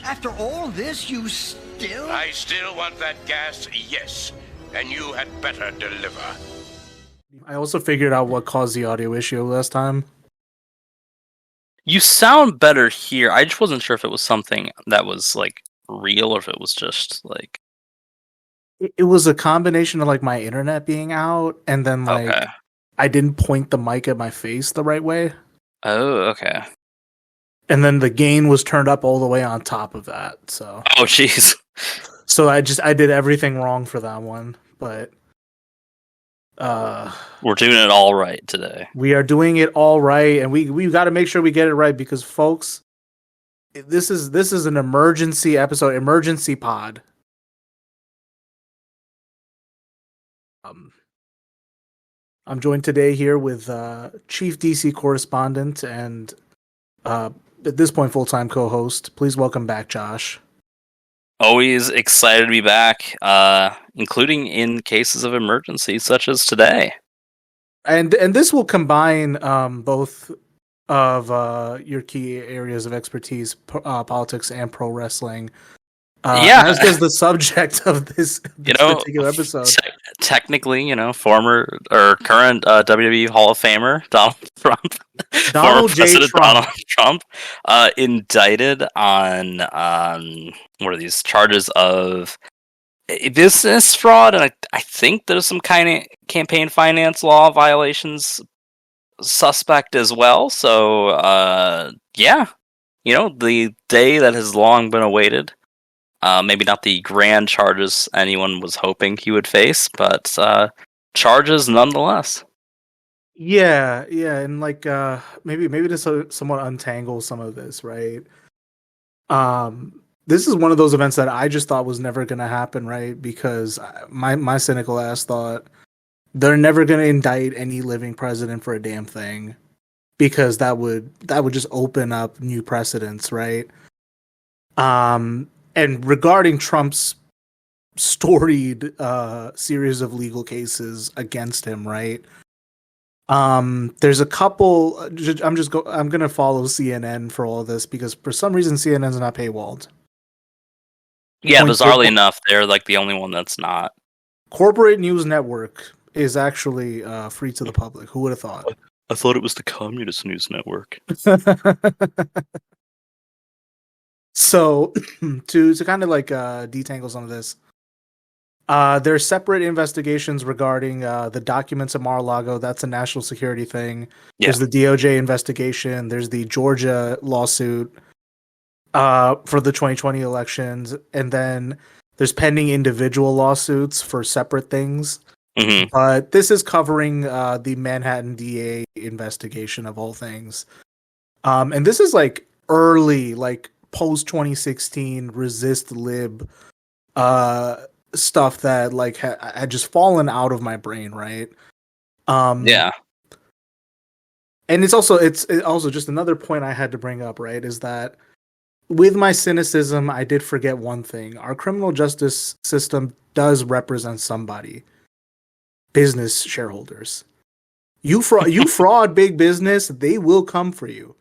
After all this, you still... I still want that gas, yes. And you had better deliver. I also figured out what caused the audio issue last time. You sound better here. I just wasn't sure if it was something that was, like, real or if it was just, like... It was a combination of, like, my internet being out, and then, like, Okay. I didn't point the mic at my face the right way. Oh, okay. And then the gain was turned up all the way on top of that, so... Oh, jeez. So I did everything wrong for that one, but... We're doing it all right today. We are doing it all right, and we've got to make sure we get it right, because, folks, this is an emergency episode, emergency pod. I'm joined today here with Chief DC correspondent and at this point full-time co-host. Please welcome back, Josh. Always excited to be back, including in cases of emergency such as today. And this will combine both of your key areas of expertise, politics and pro wrestling. As does the subject of this particular episode. Technically, former or current WWE Hall of Famer Donald Trump, Donald J. President Trump. Donald Trump, indicted on what are these charges of business fraud, and I think there's some kind of campaign finance law violations suspect as well. So, the day that has long been awaited. Maybe not the grand charges anyone was hoping he would face, but charges nonetheless. Yeah, and like maybe to somewhat untangle some of this, right? This is one of those events that I just thought was never going to happen, right? Because my cynical ass thought they're never going to indict any living president for a damn thing, because that would just open up new precedents, right? And regarding Trump's storied series of legal cases against him, right? There's a couple. I'm gonna follow CNN for all this, because for some reason CNN's not paywalled. Yeah, bizarrely enough, they're like the only one that's not. Corporate News Network is actually free to the public. Who would have thought? I thought it was the Communist News Network. So, to kind of like detangle some of this, there's separate investigations regarding the documents at Mar-a-Lago. That's a national security thing. Yeah. There's the DOJ investigation. There's the Georgia lawsuit for the 2020 elections. And then there's pending individual lawsuits for separate things. Mm-hmm. But this is covering the Manhattan DA investigation of all things. And this is like early, like post 2016 resist lib stuff that like had just fallen out of my brain, right? Yeah. And it's also just another point I had to bring up, right? Is that with my cynicism, I did forget one thing. Our criminal justice system does represent somebody. Business shareholders. You fraud big business, they will come for you.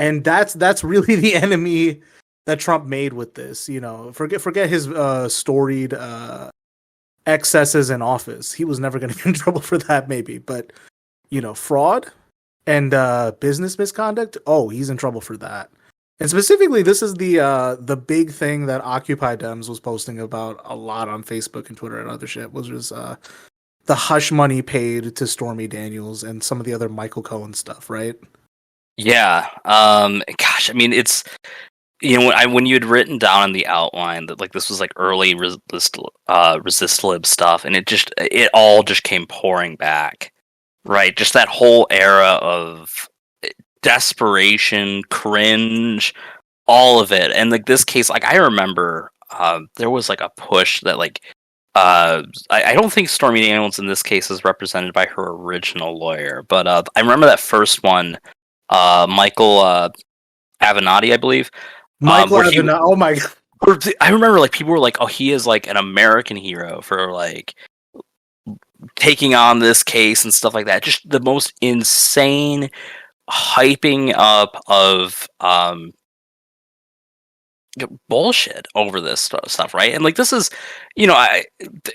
And that's really the enemy that Trump made with this. Forget his storied excesses in office. He was never going to get in trouble for that, maybe. But fraud and business misconduct. Oh, he's in trouble for that. And specifically, this is the big thing that Occupy Dems was posting about a lot on Facebook and Twitter and other shit. Was the hush money paid to Stormy Daniels and some of the other Michael Cohen stuff, right? Yeah. Gosh, I mean, it's when you had written down in the outline that like this was like early resist lib stuff, and it all just came pouring back, right? Just that whole era of desperation, cringe, all of it, and like this case, like I remember, there was like a push that like. I don't think Stormy Daniels in this case is represented by her original lawyer, but I remember that first one. Michael Avenatti, I believe. Michael Avenatti. Oh my god! I remember, like people were like, "Oh, he is like an American hero for like taking on this case and stuff like that." Just the most insane hyping up of bullshit over this stuff, right? And like this is, I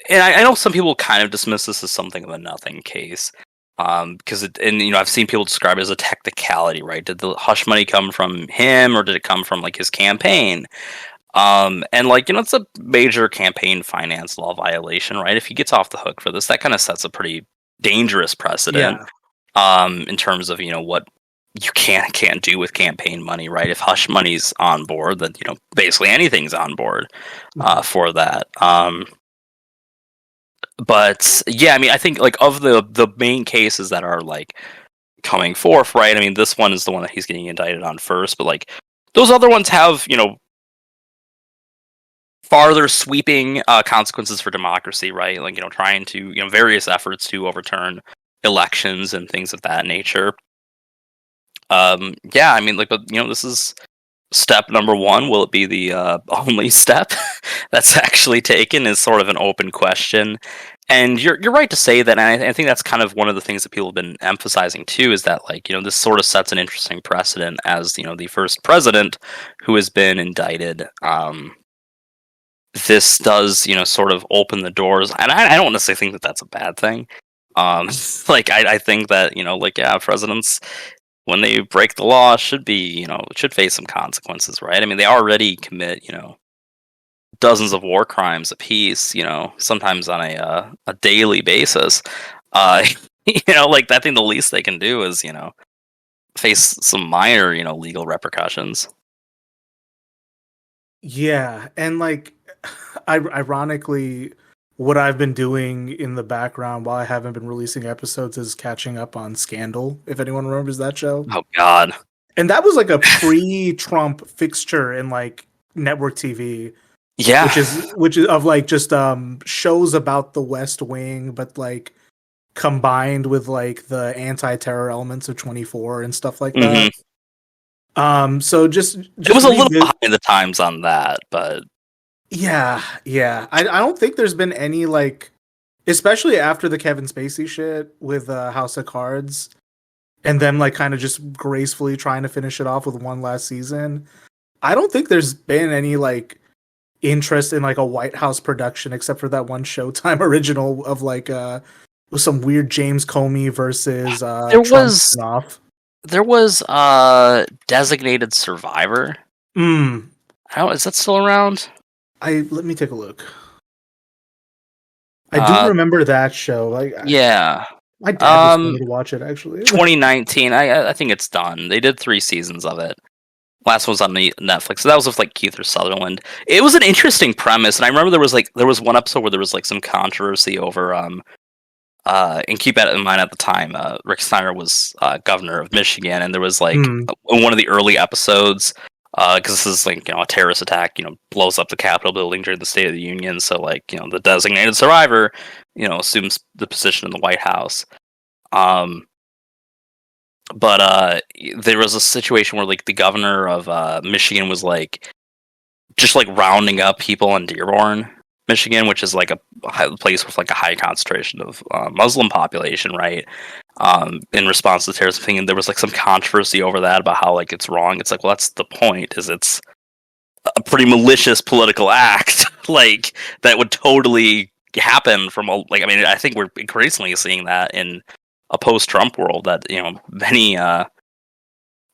know some people kind of dismiss this as something of a nothing case, because I've seen people describe it as a technicality, right? Did the hush money come from him, or did it come from like his campaign? And like it's a major campaign finance law violation, right? If he gets off the hook for this, that kind of sets a pretty dangerous precedent. In terms of what you can't do with campaign money, right? If hush money's on board, then basically anything's on board for that. But yeah, I mean, I think like of the main cases that are like coming forth, right? I mean, this one is the one that he's getting indicted on first, but like those other ones have farther sweeping consequences for democracy, right? Like trying to various efforts to overturn elections and things of that nature. Yeah, I mean, like, but this is step number one. Will it be the only step that's actually taken? Is sort of an open question. And you're right to say that. And I think that's kind of one of the things that people have been emphasizing too. Is that like this sort of sets an interesting precedent as the first president who has been indicted. This does sort of open the doors, and I don't necessarily think that that's a bad thing. Like I think that like presidents, when they break the law, should be should face some consequences, right? I mean, they already commit dozens of war crimes apiece, sometimes on a daily basis. Like I think the least they can do is face some minor legal repercussions. Yeah, and like ironically, what I've been doing in the background while I haven't been releasing episodes is catching up on Scandal, if anyone remembers that show. Oh God. And that was like a pre-Trump fixture in like network TV. Yeah. Which is of like just shows about the West Wing, but like combined with like the anti-terror elements of 24 and stuff like that. So just it was a little behind the times on that, but yeah. I don't think there's been any like, especially after the Kevin Spacey shit with House of Cards, and them like kind of just gracefully trying to finish it off with one last season. I don't think there's been any like interest in like a White House production except for that one Showtime original of like some weird James Comey versus there was Designated Survivor. Is that still around? Let me take a look. I do remember that show. Like, yeah, my dad was going to watch it actually. 2019. I think it's done. They did 3 seasons of it. Last one was on Netflix. So that was with like Kiefer Sutherland. It was an interesting premise, and I remember there was one episode where there was like some controversy over and keep that in mind at the time. Rick Snyder was governor of Michigan, and there was like in one of the early episodes. Because this is like a terrorist attack, blows up the Capitol building during the State of the Union. So like the designated survivor, assumes the position in the White House. But there was a situation where like the governor of Michigan was like just like rounding up people in Dearborn, Michigan, which is like a place with like a high concentration of Muslim population, right? In response to the terrorist thing, and there was like some controversy over that about how like it's wrong. It's like, well, that's the point. Is it's a pretty malicious political act, like that would totally happen from like. I mean, I think we're increasingly seeing that in a post-Trump world that many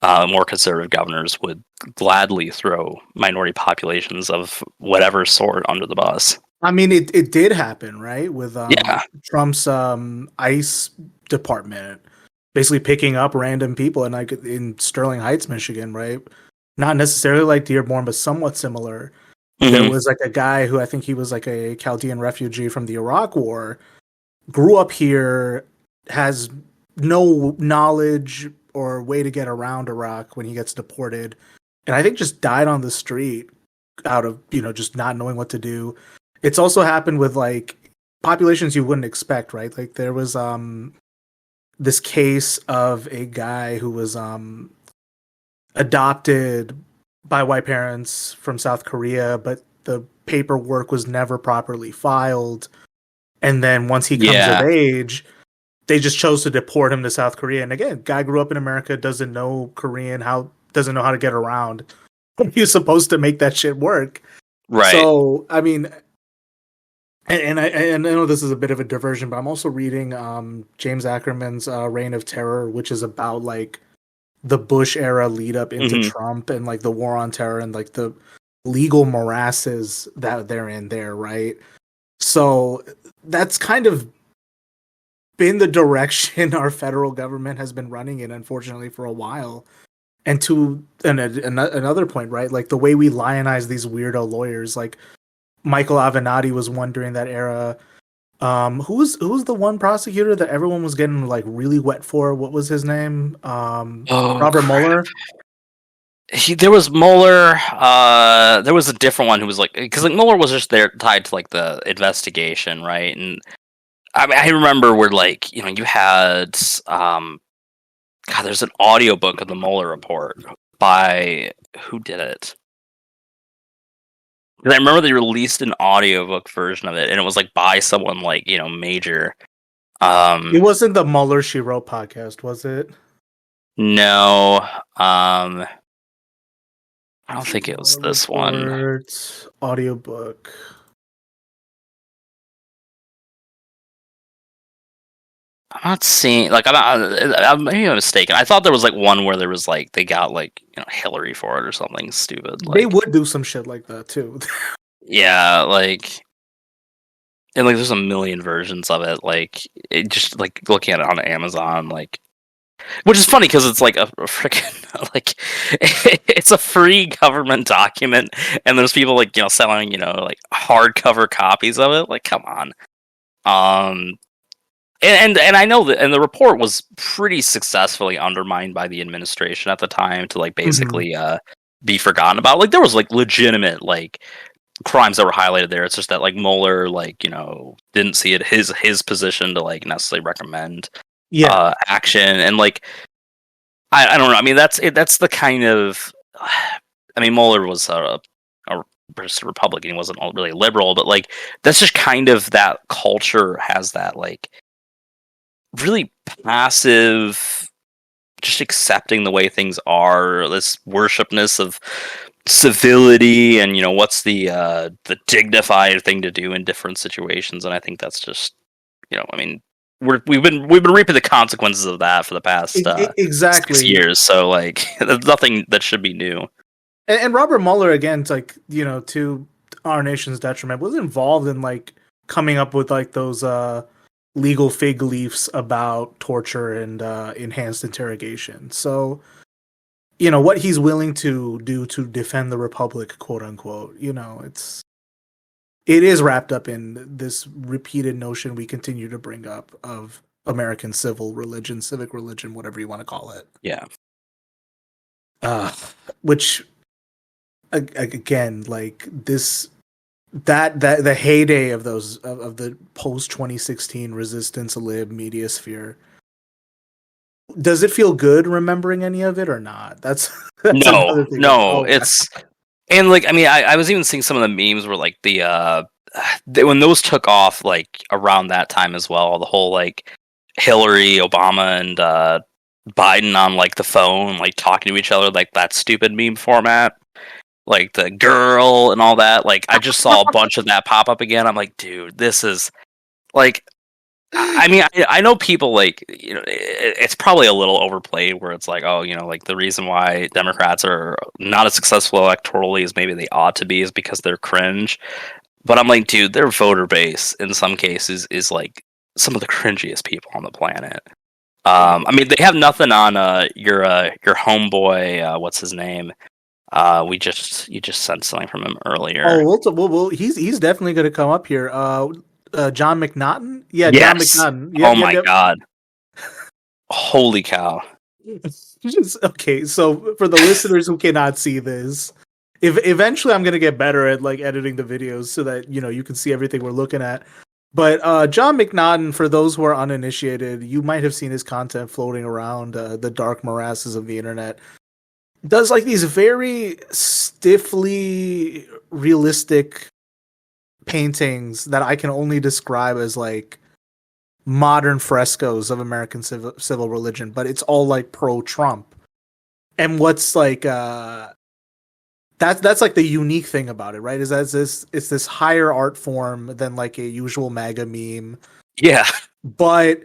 more conservative governors would gladly throw minority populations of whatever sort under the bus. I mean, it did happen, right? With Trump's ICE department basically picking up random people in Sterling Heights, Michigan, right? Not necessarily like Dearborn, but somewhat similar. Mm-hmm. There was like a guy who I think he was like a Chaldean refugee from the Iraq War, grew up here, has no knowledge or way to get around Iraq when he gets deported, and I think just died on the street out of just not knowing what to do. It's also happened with like populations you wouldn't expect, right? Like there was this case of a guy who was adopted by white parents from South Korea, but the paperwork was never properly filed. And then once he comes of age, they just chose to deport him to South Korea. And again, guy grew up in America, doesn't know Korean, doesn't know how to get around. you're supposed to make that shit work. Right. So, I mean, and I know this is a bit of a diversion, but I'm also reading James Ackerman's Reign of Terror, which is about like the Bush era lead up into Trump and like the war on terror and like the legal morasses that they're in there, right? So that's kind of been the direction our federal government has been running in, unfortunately, for a while. And to another point, right? Like the way we lionize these weirdo lawyers, like Michael Avenatti was one during that era. Who was the one prosecutor that everyone was getting like really wet for? What was his name? Robert Mueller. There was Mueller. There was a different one who was like, because like Mueller was just there tied to like the investigation, right? And I mean, I remember where like you had God, there's an audiobook of the Mueller report by who did it? Because I remember they released an audiobook version of it, and it was like by someone like major. It wasn't the Mueller She Wrote podcast, was it? No. I don't think it was this one. Audiobook. I'm not seeing like I'm maybe I'm mistaken. I thought there was like one where there was like they got like Hillary for it or something stupid. Like, they would do some shit like that too. Yeah, like, and like there's a million versions of it. Like, it just like looking at it on Amazon, like, which is funny because it's like a freaking like it's a free government document, and there's people like selling like hardcover copies of it. Like, come on. And I know that, and the report was pretty successfully undermined by the administration at the time to like basically be forgotten about. Like there was like legitimate like crimes that were highlighted there. It's just that like Mueller like didn't see it his position to like necessarily recommend action, and like I don't know. I mean that's the kind of I mean Mueller was a Republican. He wasn't really liberal, but like that's just kind of that culture has that like really passive, just accepting the way things are, this worshipness of civility, and what's the dignified thing to do in different situations. And I think that's just I mean we've been reaping the consequences of that for the past exactly 6 years. So like there's nothing that should be new. And Robert Mueller, again, like to our nation's detriment, was involved in like coming up with like those legal fig leafs about torture and enhanced interrogation. So, what he's willing to do to defend the republic, quote unquote, it is wrapped up in this repeated notion we continue to bring up of American civil religion, civic religion, whatever you want to call it. Yeah. Which, again, like this. That the heyday of those of the post 2016 resistance lib media sphere. Does it feel good remembering any of it or not? That's no. It's and like I mean I was even seeing some of the memes where like when those took off like around that time as well. The whole like Hillary, Obama, and Biden on like the phone like talking to each other like that stupid meme format. Like the girl and all that. Like I just saw a bunch of that pop up again. I'm like, dude, this is like. I mean, I know people like it's probably a little overplayed where it's like, oh, like the reason why Democrats are not as successful electorally as maybe they ought to be is because they're cringe. But I'm like, dude, their voter base in some cases is like some of the cringiest people on the planet. I mean, they have nothing on your homeboy. What's his name? You just sent something from him earlier. Oh, well, he's definitely going to come up here. John McNaughton? Yeah, yes. John McNaughton. Oh my god. Holy cow. Okay, so for the listeners who cannot see this, if eventually I'm going to get better at like editing the videos so that, you can see everything we're looking at. But John McNaughton, for those who are uninitiated, you might have seen his content floating around the dark morasses of the internet. Does like these very stiffly realistic paintings that I can only describe as like modern frescoes of American civil religion, but it's all like pro-Trump. And what's like that's like the unique thing about it, right? Is that it's this higher art form than like a usual MAGA meme, Yeah. but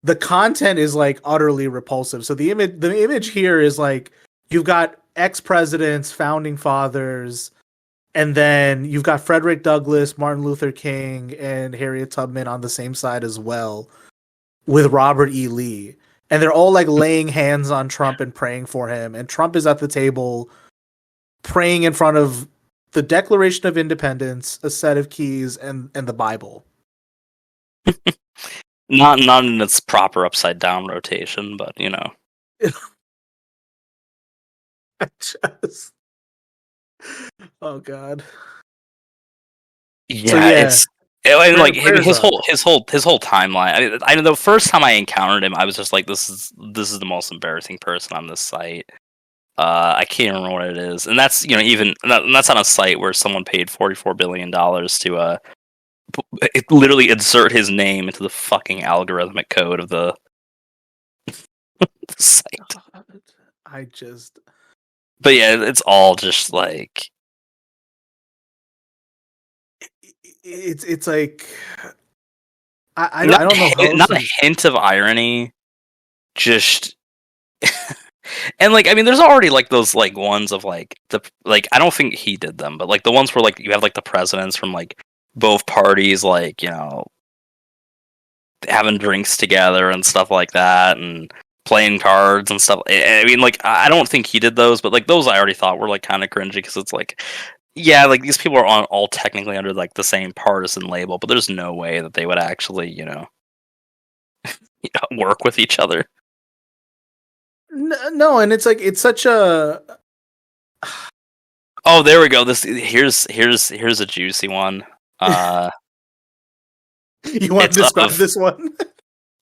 the content is like utterly repulsive. So the image here is like you've got ex-presidents, founding fathers, and then you've got Frederick Douglass, Martin Luther King, and Harriet Tubman on the same side as well, with Robert E. Lee. And they're all like laying hands on Trump and praying for him. And Trump is at the table praying in front of the Declaration of Independence, a set of keys, and the Bible. Not in its proper upside down rotation, but you know. I just... Oh God. Yeah, So, it's like his up. whole timeline. I know the first time I encountered him, I was just like, this is the most embarrassing person on this site. I can't remember what it is, and that's even that's on a site where someone paid $44 billion to literally insert his name into the fucking algorithmic code of the site. I just... But yeah, it's all just like it's like I don't know how not a hint of irony, just and like I mean, there's already like those like ones of like I don't think he did them, but like the ones where like you have like the presidents from like both parties like having drinks together and stuff like that and playing cards and stuff. I mean, like I don't think he did those, but like those I already thought were like kind of cringy because it's like, yeah, like these people are all technically under like the same partisan label, but there's no way that they would actually work with each other. No, and it's like it's such a... Oh, there we go. Here's a juicy one. You want to describe this one?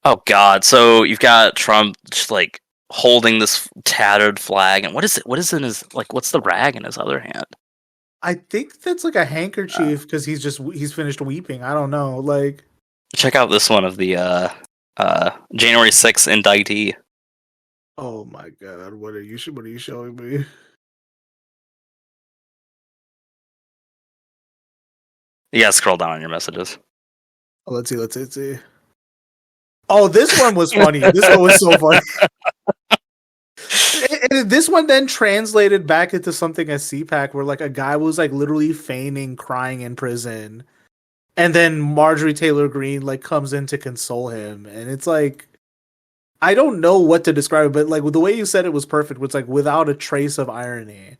Oh God! So you've got Trump just like holding this tattered flag, and what is it? What is in his like? What's the rag in his other hand? I think that's like a handkerchief because he's finished weeping. I don't know. Like, check out this one of the January 6th indictee. Oh my God! What are you showing me? Yeah, scroll down on your messages. Oh, let's see. Oh, this one was funny. This one was so funny. And this one then translated back into something as CPAC where like a guy was like literally feigning crying in prison. And then Marjorie Taylor Greene like comes in to console him. And it's like, I don't know what to describe it, but like the way you said it was perfect. Was like without a trace of irony.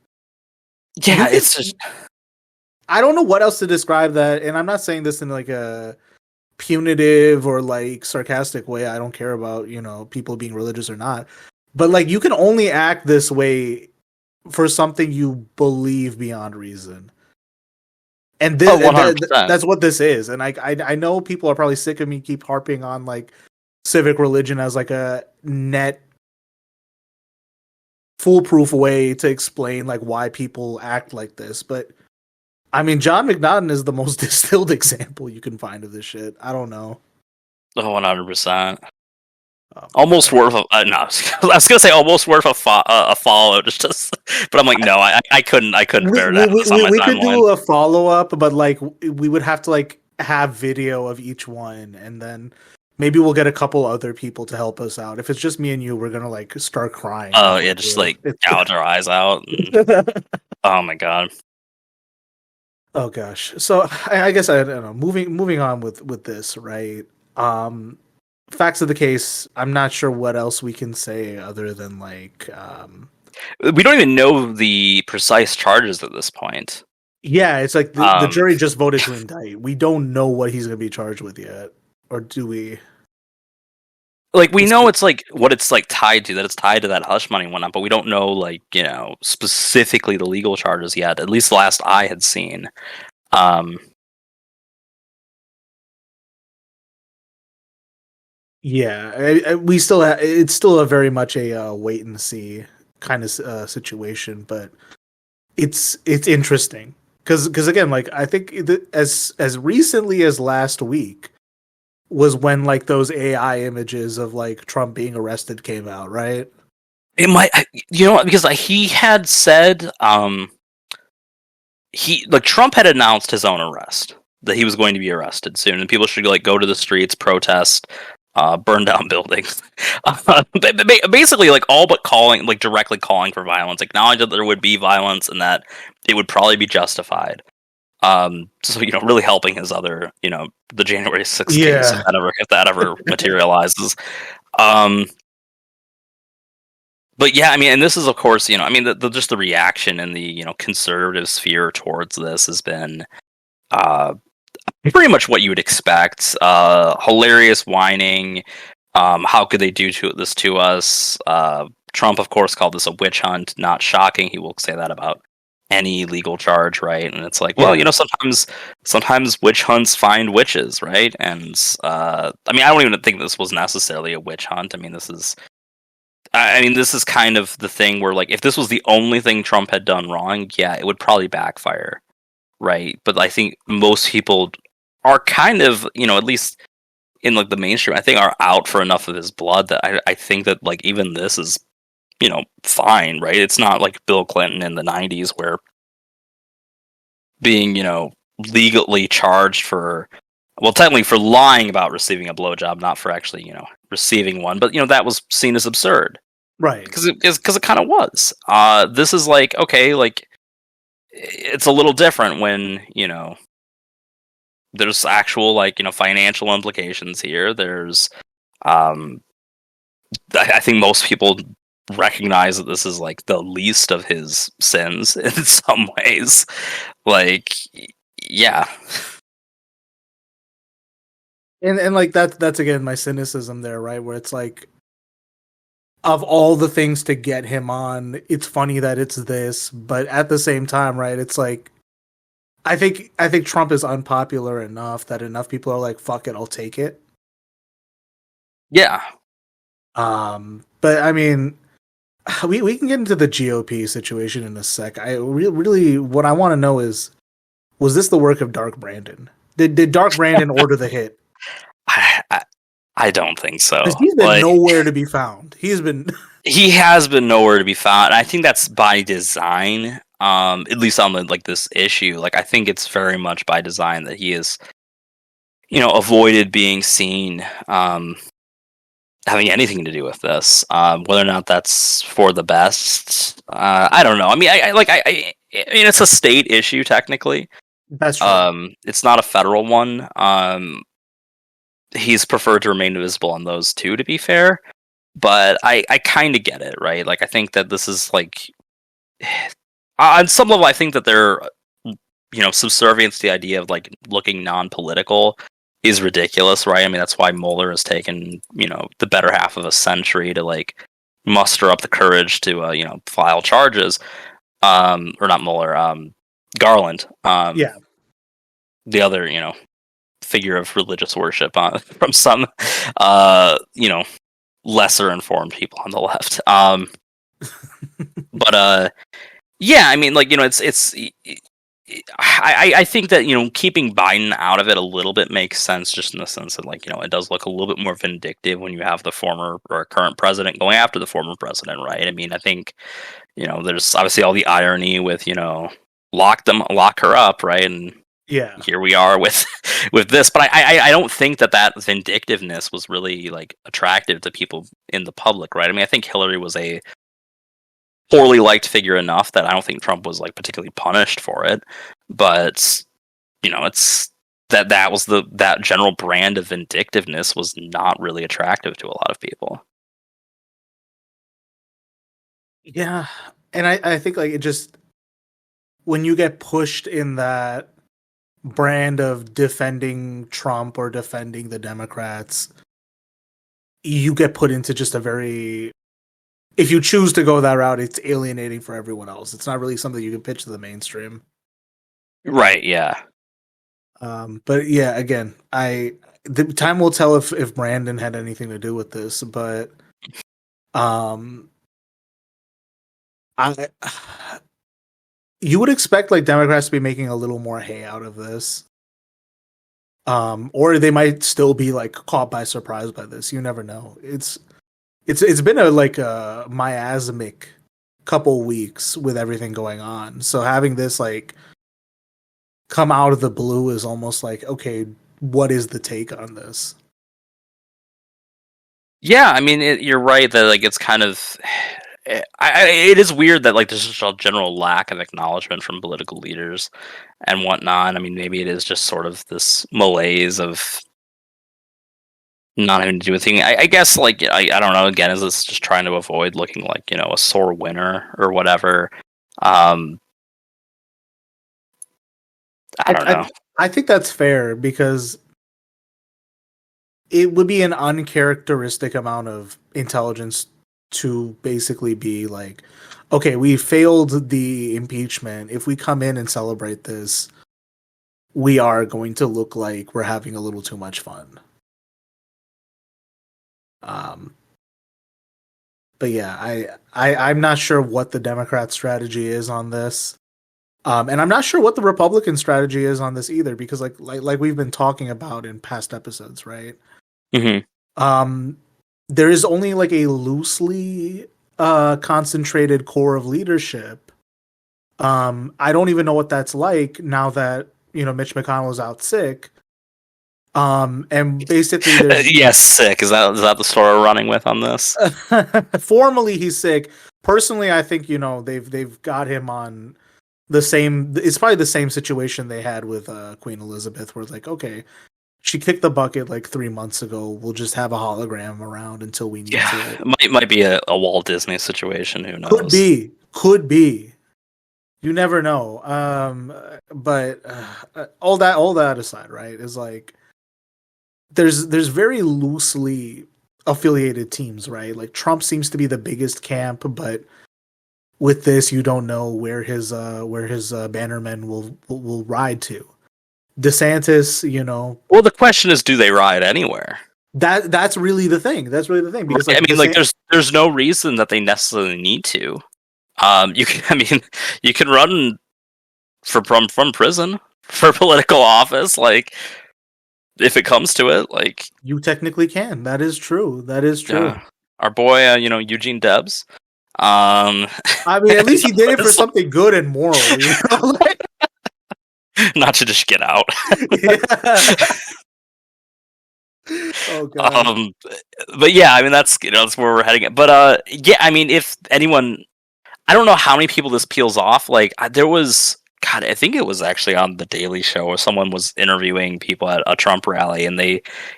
Yeah, it's just... I don't know what else to describe that. And I'm not saying this in like a punitive or like sarcastic way. I don't care about, people being religious or not. But like you can only act this way for something you believe beyond reason. And that's what this is. And I know people are probably sick of me keep harping on like civic religion as like a net foolproof way to explain like why people act like this. But I mean, John McNaughton is the most distilled example you can find of this shit. I don't know. 100%. Almost worth no. I was gonna say almost worth a follow. But I'm like, no, I couldn't bear that. We could do a follow up, but like we would have to like have video of each one, and then maybe we'll get a couple other people to help us out. If it's just me and you, we're gonna like start crying. Oh yeah, just like gouge our eyes out. Oh my God. Oh gosh. So I guess I don't know. Moving on with this, right? Facts of the case. I'm not sure what else we can say other than like we don't even know the precise charges at this point. Yeah, it's like the jury just voted to indict. We don't know what he's going to be charged with yet, or do we? Like we know it's like what it's like tied to, that it's tied to that hush money and whatnot, but we don't know like specifically the legal charges yet. At least the last I had seen. Yeah, we still it's still a very much a wait and see kind of situation, but it's interesting because again, like I think as recently as last week was when like those AI images of like Trump being arrested came out, right? It might, because he had said Trump had announced his own arrest, that he was going to be arrested soon, and people should like go to the streets, protest, burn down buildings. Basically, like all but calling, like directly calling for violence, acknowledge that there would be violence and that it would probably be justified. So really helping his other, the January 6th case, if that ever materializes. But yeah, I mean, and this is of course, just the reaction in the conservative sphere towards this has been pretty much what you would expect. Hilarious whining. How could they do this to us? Trump, of course, called this a witch hunt. Not shocking. He will say that about any legal charge, right? And it's like, well, sometimes witch hunts find witches, right? And I don't even think this was necessarily a witch hunt. This is kind of the thing where, like, if this was the only thing Trump had done wrong, yeah, it would probably backfire, right? But I think most people are kind of, at least in like the mainstream, I think are out for enough of his blood that I think that like even this is, fine, right? It's not like Bill Clinton in the 90s where being, legally charged for, well, technically for lying about receiving a blowjob, not for actually, receiving one, but that was seen as absurd, right? Because it kind of was. This is like, okay, like it's a little different when there's actual like financial implications here. There's I think most people recognize that this is like the least of his sins in some ways. Like, yeah. And like that's again my cynicism there, right? Where it's like, of all the things to get him on, it's funny that it's this, but at the same time, right? It's like, I think Trump is unpopular enough that enough people are like, fuck it, I'll take it. Yeah. But I mean, we can get into the GOP situation in a sec. I really what I want to know is, was this the work of Dark Brandon? Did Dark Brandon order the hit? I don't think so. He's been nowhere to be found. He has been nowhere to be found. I think that's by design. At least on this issue. Like, I think it's very much by design that he is, avoided being seen having anything to do with this. Whether or not that's for the best, I don't know. I mean, it's a state issue technically. That's true. It's not a federal one. He's preferred to remain invisible on those two, to be fair. But I kind of get it, right? Like, I think that this is like, on some level, I think that they're, subservient to the idea of like looking non-political is ridiculous, right? I mean, that's why Mueller has taken, the better half of a century to like muster up the courage to, file charges. Or not Mueller, Garland. Yeah. The other, figure of religious worship from some, lesser informed people on the left. But yeah, I mean, like, it's. I think that keeping Biden out of it a little bit makes sense, just in the sense that like it does look a little bit more vindictive when you have the former or current president going after the former president, right? I mean, I think there's obviously all the irony with lock her up, right? And yeah, here we are with this, but I don't think that vindictiveness was really like attractive to people in the public, right? I mean, I think Hillary was a poorly liked figure enough that I don't think Trump was like particularly punished for it, but it's that was that general brand of vindictiveness was not really attractive to a lot of people. Yeah, and I think like it just, when you get pushed in that brand of defending Trump or defending the Democrats, you get put into just a very, if you choose to go that route, it's alienating for everyone else. It's not really something you can pitch to the mainstream. Right, yeah. But yeah, again, the time will tell if Brandon had anything to do with this, but you would expect like Democrats to be making a little more hay out of this. Or they might still be like caught by surprise by this. You never know. It's been a miasmic couple weeks with everything going on. So having this like come out of the blue is almost like, okay, what is the take on this? Yeah, I mean, you're right that like it's kind of. It is weird that like there's just a general lack of acknowledgement from political leaders and whatnot. I mean, maybe it is just sort of this malaise of not having to do a thing. I guess like I don't know. Again, is this just trying to avoid looking like a sore winner or whatever? I don't know. I think that's fair because it would be an uncharacteristic amount of intelligence to basically be like, okay, we failed the impeachment. If we come in and celebrate this, we are going to look like we're having a little too much fun. But yeah, I'm not sure what the Democrat strategy is on this. And I'm not sure what the Republican strategy is on this either, because like we've been talking about in past episodes, right? Mm-hmm. There is only like a loosely concentrated core of leadership. I don't even know what that's like now that Mitch McConnell is out sick. And basically, yes, sick. Is that the story we're running with on this? Formally, he's sick. Personally, I think they've got him on the same. It's probably the same situation they had with Queen Elizabeth, where it's like, okay, she kicked the bucket like 3 months ago. We'll just have a hologram around until we need to. It might be a Walt Disney situation. Who knows? Could be. You never know. But all that aside, right? Is like there's very loosely affiliated teams, right? Like Trump seems to be the biggest camp, but with this, you don't know where his bannermen will ride to. DeSantis, Well, the question is, do they ride anywhere? That's really the thing. Because I mean, like, there's no reason that they necessarily need to. You can run from prison for political office, like if it comes to it, like you technically can. That is true. Yeah. Our boy, Eugene Debs. I mean, at least he did it for something good and moral. Not to just get out. Oh god. But yeah, I mean that's that's where we're heading. But yeah, I mean if anyone, I don't know how many people this peels off. Like there was, God, I think it was actually on the Daily Show where someone was interviewing people at a Trump rally, and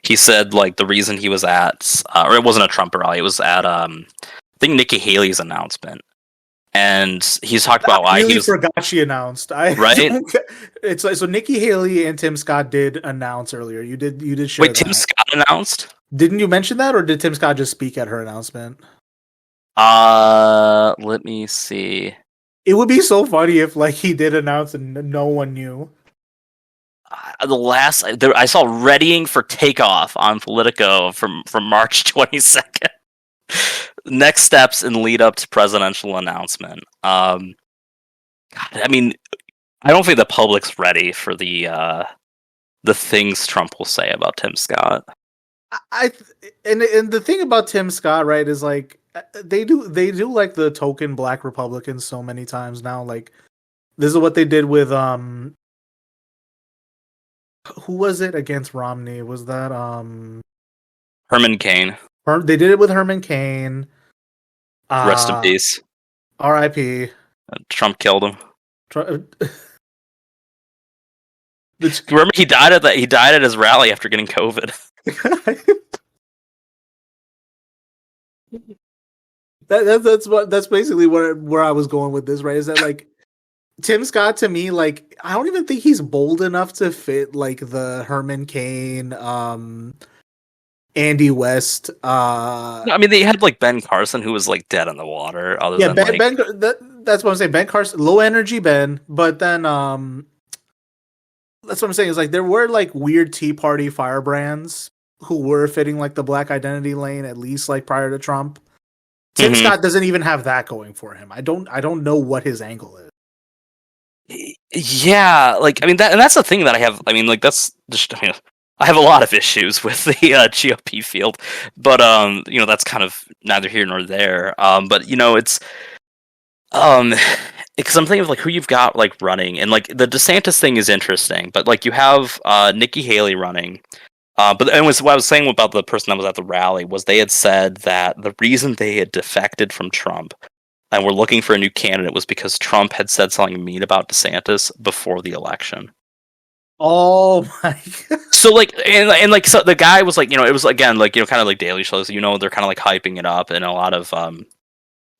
he said like the reason he was at, or it wasn't a Trump rally, it was at I think Nikki Haley's announcement. And he's talked about why he forgot she announced. Right? It's like, so Nikki Haley and Tim Scott did announce earlier. You did share. Wait, Tim Scott announced? Didn't you mention that, or did Tim Scott just speak at her announcement? Let me see. It would be so funny if like he did announce and no one knew. I saw readying for takeoff on Politico from March 22nd. Next steps in lead up to presidential announcement. God, I mean, I don't think the public's ready for the things Trump will say about Tim Scott. And the thing about Tim Scott, right, is like they do like the token black Republicans so many times now. Like this is what they did with who was it against Romney? Was that Herman Cain? They did it with Herman Cain. Rest in peace. R.I.P. Trump killed him. Remember, he died at his rally after getting COVID. That's basically where I was going with this, right? Is that like Tim Scott, to me, like I don't even think he's bold enough to fit like the Herman Cain, Andy West. I mean, they had like Ben Carson, who was like dead in the water. That's what I'm saying. Ben Carson, low energy Ben, but then that's what I'm saying. Is like there were like weird Tea Party firebrands who were fitting like the black identity lane, at least like prior to Trump. Tim Scott doesn't even have that going for him. I don't know what his angle is. Yeah, like I mean that's the thing that I have. I mean, like that's just. I have a lot of issues with the GOP field, but that's kind of neither here nor there. But it's Because I'm thinking of like who you've got like running, and like the DeSantis thing is interesting, but like you have Nikki Haley running. But anyways, what I was saying about the person that was at the rally was they had said that the reason they had defected from Trump and were looking for a new candidate was because Trump had said something mean about DeSantis before the election. Oh my god. So like and like so the guy was like, it was again like kind of like Daily shows, they're kind of like hyping it up in a lot of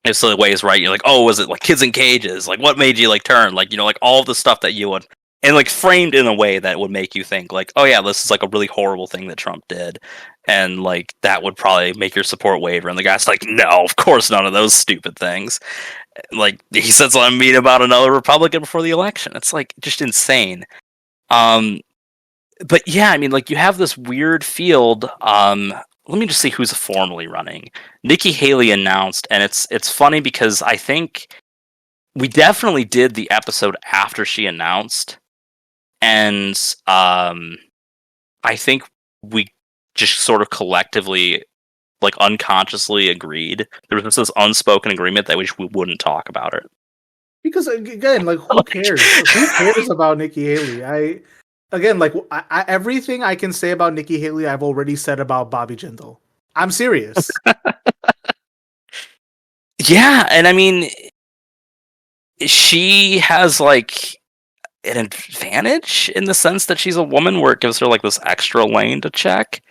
it's the ways, right? You're like, oh, was it like kids in cages? Like, what made you like turn? Like, like all of the stuff that you would, and like framed in a way that would make you think, like, oh yeah, this is like a really horrible thing that Trump did, and like that would probably make your support waver. And the guy's like, no, of course, none of those stupid things. Like he said something mean about another Republican before the election. It's like just insane. But yeah, I mean, like you have this weird field. Let me just see who's formally running. Nikki Haley announced, and it's funny because I think we definitely did the episode after she announced, and I think we just sort of collectively, like unconsciously, agreed. There was just this unspoken agreement that we wouldn't talk about it. Because again, like who cares? Who cares about Nikki Haley? Everything I can say about Nikki Haley, I've already said about Bobby Jindal. I'm serious. Yeah, and I mean, she has like an advantage in the sense that she's a woman, where it gives her like this extra lane to check.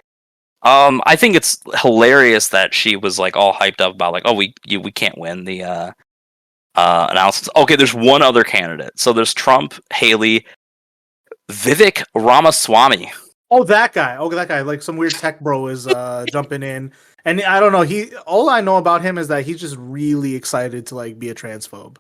I think it's hilarious that she was like all hyped up about like, oh, we can't win the announcements. Okay, there's one other candidate. So there's Trump, Haley, Vivek Ramaswamy. Oh, that guy. Like some weird tech bro is jumping in. And I don't know. All I know about him is that he's just really excited to like be a transphobe.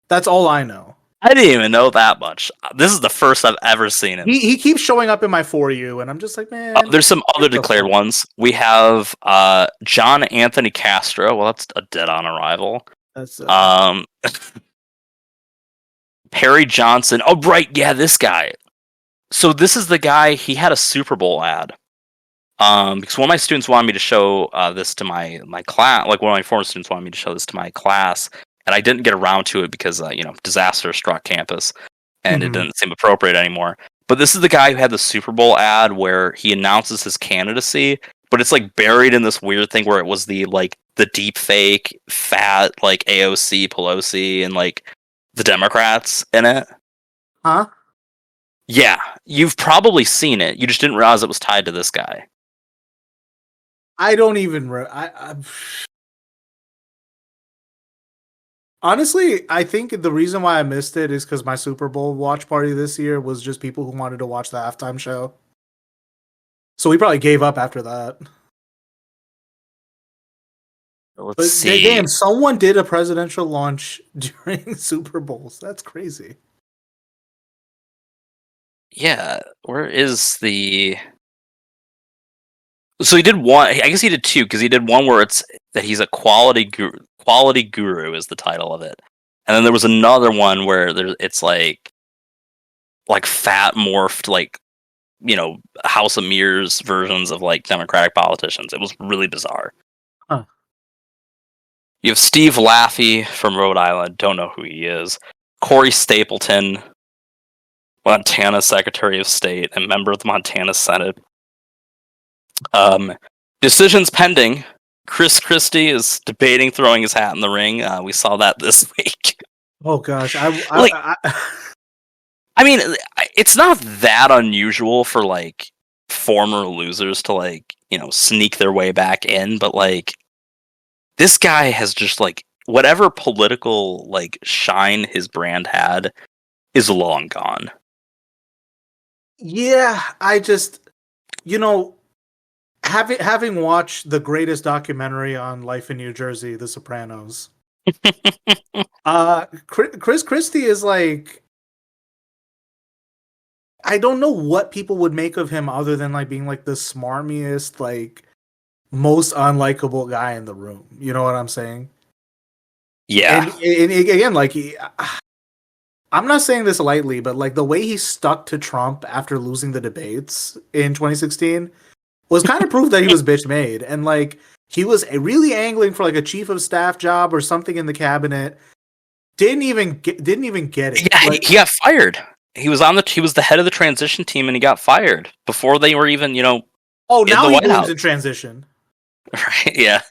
That's all I know. I didn't even know that much. This is the first I've ever seen him. He keeps showing up in my For You, and I'm just like, man. There's some other declared ones. We have John Anthony Castro. Well, that's a dead-on arrival. That's Perry Johnson. Oh, right. Yeah, this guy. So this is the guy, he had a Super Bowl ad. Because one of my students wanted me to show this to my class, like one of my former students wanted me to show this to my class, and I didn't get around to it because, disaster struck campus, and it didn't seem appropriate anymore. But this is the guy who had the Super Bowl ad where he announces his candidacy, but it's like buried in this weird thing where it was the deep fake, fat, like AOC, Pelosi, and like the Democrats in it. Huh? Yeah, you've probably seen it. You just didn't realize it was tied to this guy. I don't even. Honestly, I think the reason why I missed it is because my Super Bowl watch party this year was just people who wanted to watch the halftime show. So we probably gave up after that. Let's see. Damn, someone did a presidential launch during Super Bowls. That's crazy. Yeah, where is the... So he did one, I guess he did two, because he did one where it's that he's a quality guru is the title of it. And then there was another one where it's like fat morphed, like, House of Mirrors versions of like Democratic politicians. It was really bizarre. Huh. You have Steve Laffey from Rhode Island, don't know who he is. Corey Stapleton, Montana Secretary of State and member of the Montana Senate. Decisions pending. Chris Christie is debating throwing his hat in the ring. We saw that this week. Oh gosh, I mean, it's not that unusual for like former losers to like sneak their way back in, but like this guy has just like whatever political like shine his brand had is long gone. Yeah, I just having watched the greatest documentary on life in New Jersey, The Sopranos. Chris Christie is like, I don't know what people would make of him other than like being like the smarmiest, like most unlikable guy in the room. You know what I'm saying? Yeah. And again, like I'm not saying this lightly, but like the way he stuck to Trump after losing the debates in 2016 was kind of proof that he was bitch made. And like he was really angling for like a chief of staff job or something in the cabinet. Didn't even get it. Yeah, Like, he got fired. He was the head of the transition team, and he got fired before they were even, oh, in now the he White believes House. in transition. Right? Yeah.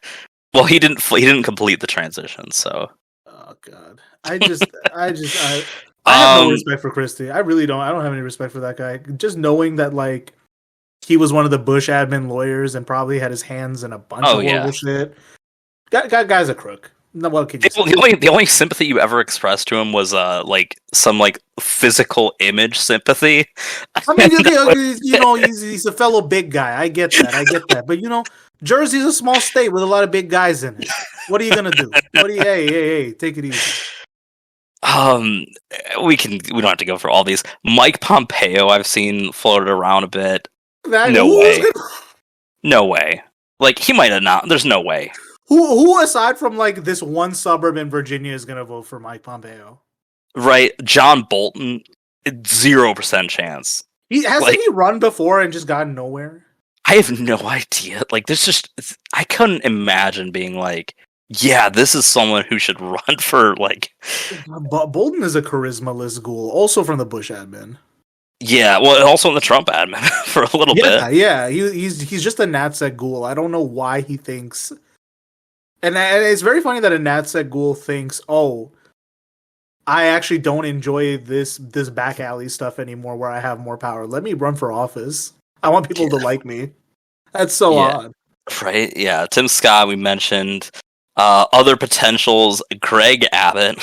Well, he didn't complete the transition, so. Oh God, I have no Um. respect for Christie. I really don't. I don't have any respect for that guy. Just knowing that like he was one of the Bush admin lawyers and probably had his hands in a bunch Oh of horrible yeah. shit. Guy's a crook. No, what can you say? The only sympathy you ever expressed to him was like some like physical image sympathy. I mean, okay, you know, he's a fellow big guy. I get that. But you know, Jersey's a small state with a lot of big guys in it. What are you gonna do? Hey, take it easy. Um, we don't have to go for all these. Mike Pompeo, I've seen floated around a bit. No way. No way. Like he might have not. There's no way. Who aside from like this one suburb in Virginia is gonna vote for Mike Pompeo? Right, John Bolton, 0% chance. Hasn't he run before and just gotten nowhere? I have no idea. Like I couldn't imagine being like, yeah, this is someone who should run for like. But Bolton is a charisma-less ghoul, also from the Bush admin. Yeah, well, also in the Trump admin for a little bit. Yeah, he's just a NatSec ghoul. I don't know why he thinks. And it's very funny that a NatSec ghoul thinks, oh, I actually don't enjoy this back alley stuff anymore where I have more power. Let me run for office. I want people to like me. That's so odd. Right? Yeah. Tim Scott, we mentioned. Other potentials, Greg Abbott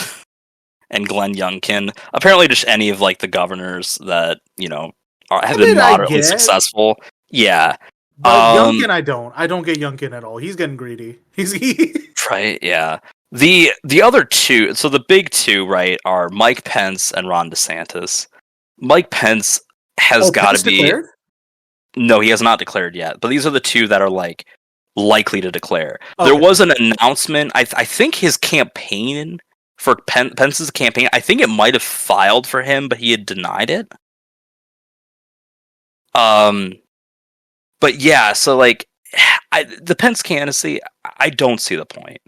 and Glenn Youngkin. Apparently just any of like the governors that, have been moderately successful. Yeah. But Youngkin, I don't get Youngkin at all. He's getting greedy. He's right. Yeah. The other two, so the big two, right, are Mike Pence and Ron DeSantis. Mike Pence has got to be. Declared? No, he has not declared yet. But these are the two that are like likely to declare. Okay. There was an announcement. I think his campaign for Pence's campaign. I think it might have filed for him, but he had denied it. But yeah, so like the Pence candidacy, I don't see the point.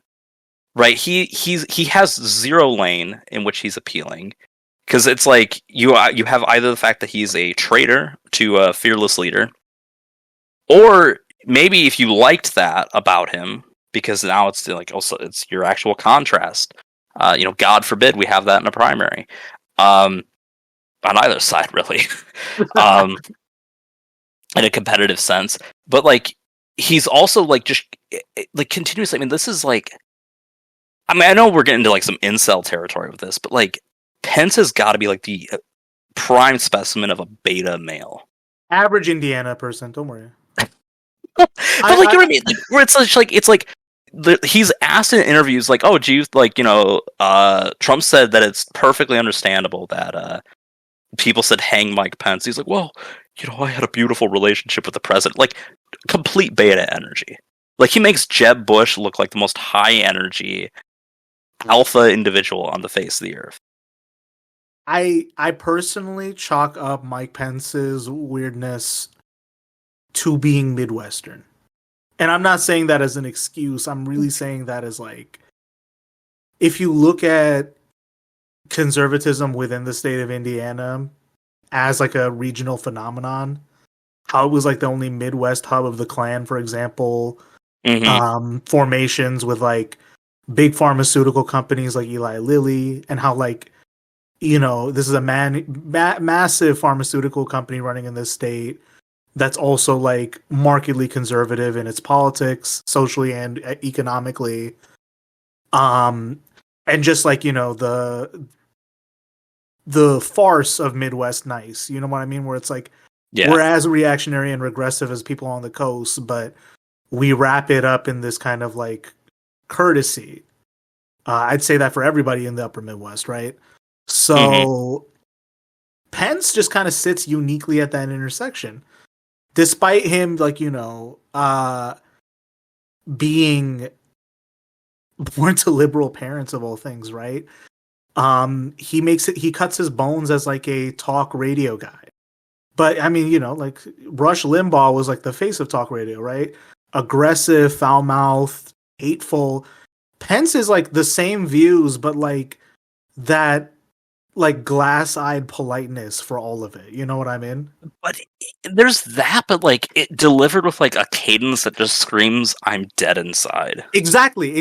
Right? He has zero lane in which he's appealing, because it's like you have either the fact that he's a traitor to a fearless leader, or maybe if you liked that about him, because now it's like also it's your actual contrast. God forbid we have that in a primary. On either side, really. In a competitive sense, but like he's also like just like continuously. I mean, this is like, I mean, I know we're getting into like some incel territory with this, but like Pence has got to be like the prime specimen of a beta male. Average Indiana person, don't worry. But like, you know what I mean? Like, where it's like he's asked in interviews like, oh, geez, like, Trump said that it's perfectly understandable that people said hang Mike Pence. He's like, well, I had a beautiful relationship with the president. Like, complete beta energy. Like, he makes Jeb Bush look like the most high energy alpha individual on the face of the earth. I personally chalk up Mike Pence's weirdness to being Midwestern. And I'm not saying that as an excuse. I'm really saying that as like, if you look at conservatism within the state of Indiana as like a regional phenomenon, how it was like the only Midwest hub of the Klan, for example, formations with like big pharmaceutical companies like Eli Lilly, and how like, this is a massive pharmaceutical company running in this state that's also like markedly conservative in its politics, socially and economically. And just like, the farce of Midwest nice, you know what I mean? Where it's like, we're as reactionary and regressive as people on the coast, but we wrap it up in this kind of like courtesy. I'd say that for everybody in the upper Midwest, right? So Pence just kind of sits uniquely at that intersection. Despite him, like, being born to liberal parents of all things, right? He cuts his bones as like a talk radio guy. But I mean, like Rush Limbaugh was like the face of talk radio, right? Aggressive, foul-mouthed, hateful. Pence is like the same views, but like that like glass-eyed politeness for all of it. You know what I mean? But there's that, but like it delivered with like a cadence that just screams, "I'm dead inside." Exactly.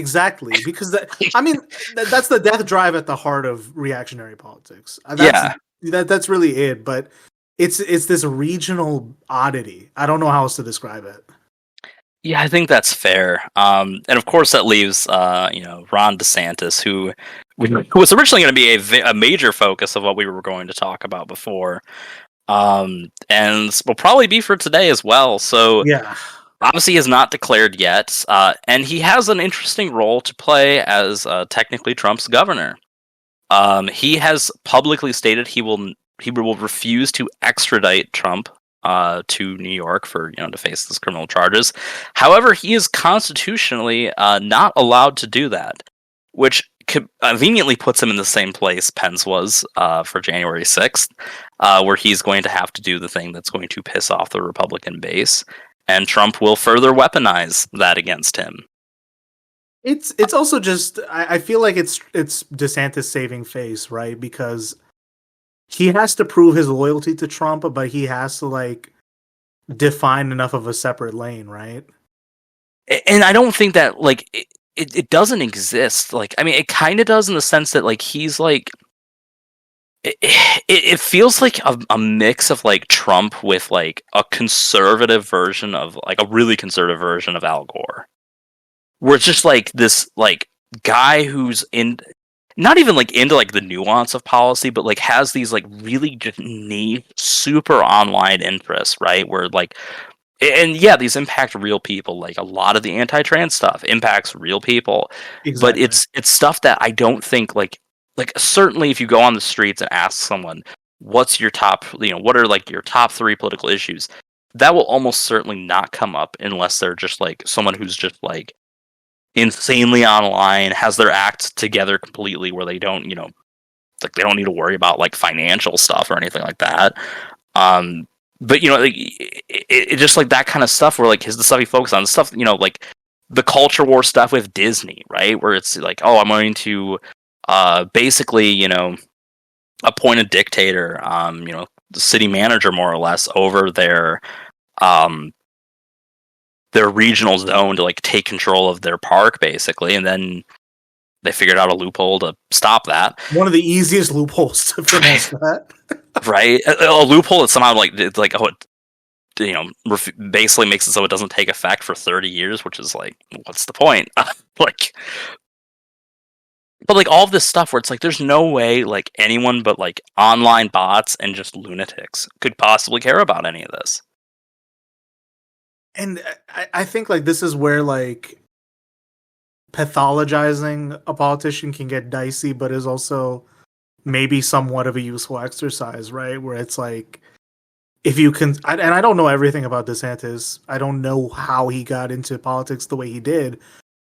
Because I mean, that's the death drive at the heart of reactionary politics. Yeah. That's really it. But it's this regional oddity. I don't know how else to describe it. Yeah, I think that's fair. And of course, that leaves Ron DeSantis, who was originally going to be a major focus of what we were going to talk about before, and will probably be for today as well. So Yeah. obviously, he is not declared yet, and he has an interesting role to play as technically Trump's governor. He has publicly stated he will refuse to extradite Trump to New York for to face these criminal charges. However, he is constitutionally not allowed to do that, which conveniently puts him in the same place Pence was for January 6th, where he's going to have to do the thing that's going to piss off the Republican base, and Trump will further weaponize that against him. It's also just I feel like it's DeSantis saving face, right? Because he has to prove his loyalty to Trump, but he has to like define enough of a separate lane, right? And I don't think that like it doesn't exist. Like, I mean, it kind of does in the sense that like he's like it feels like a mix of like Trump with like a conservative version of like a really conservative version of Al Gore, where it's just like this like guy who's in not even like into like the nuance of policy, but like has these like really just neat, super online interests, right? Where like, and yeah, these impact real people. Like a lot of the anti-trans stuff impacts real people, Exactly. but it's stuff that I don't think like certainly if you go on the streets and ask someone what's your top, what are like your top 3 political issues, that will almost certainly not come up unless they're just like someone who's just like insanely online, has their act together completely, where they don't, like they don't need to worry about like financial stuff or anything like that. But like, it just like that kind of stuff where like the stuff he focused on, stuff, like the culture war stuff with Disney, right? Where it's like, oh, I'm going to basically, appoint a dictator, the city manager more or less over their regional zone to like take control of their park basically, and then they figured out a loophole to stop that. One of the easiest loopholes to finesse that. Right, a loophole that somehow like it's like basically makes it so it doesn't take effect for 30 years, which is like, what's the point? Like, but like all of this stuff where it's like there's no way like anyone but like online bots and just lunatics could possibly care about any of this. And I think like this is where like pathologizing a politician can get dicey, but is also maybe somewhat of a useful exercise, right? Where it's like, if you can, and I don't know everything about DeSantis, I don't know how he got into politics the way he did,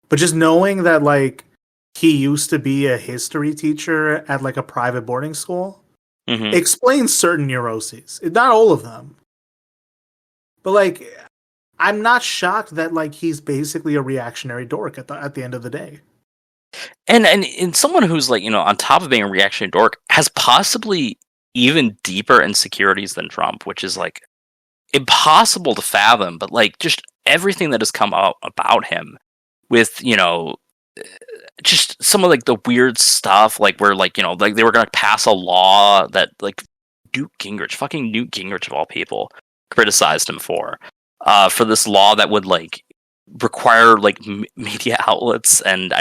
but just knowing that like he used to be a history teacher at like a private boarding school explains certain neuroses. Not all of them, but like, I'm not shocked that like he's basically a reactionary dork at the end of the day. And someone who's like, on top of being a reactionary dork, has possibly even deeper insecurities than Trump, which is like impossible to fathom, but like just everything that has come out about him with, just some of like the weird stuff, like where like, like they were gonna pass a law that like Newt Gingrich of all people criticized him for this law that would like require like media outlets and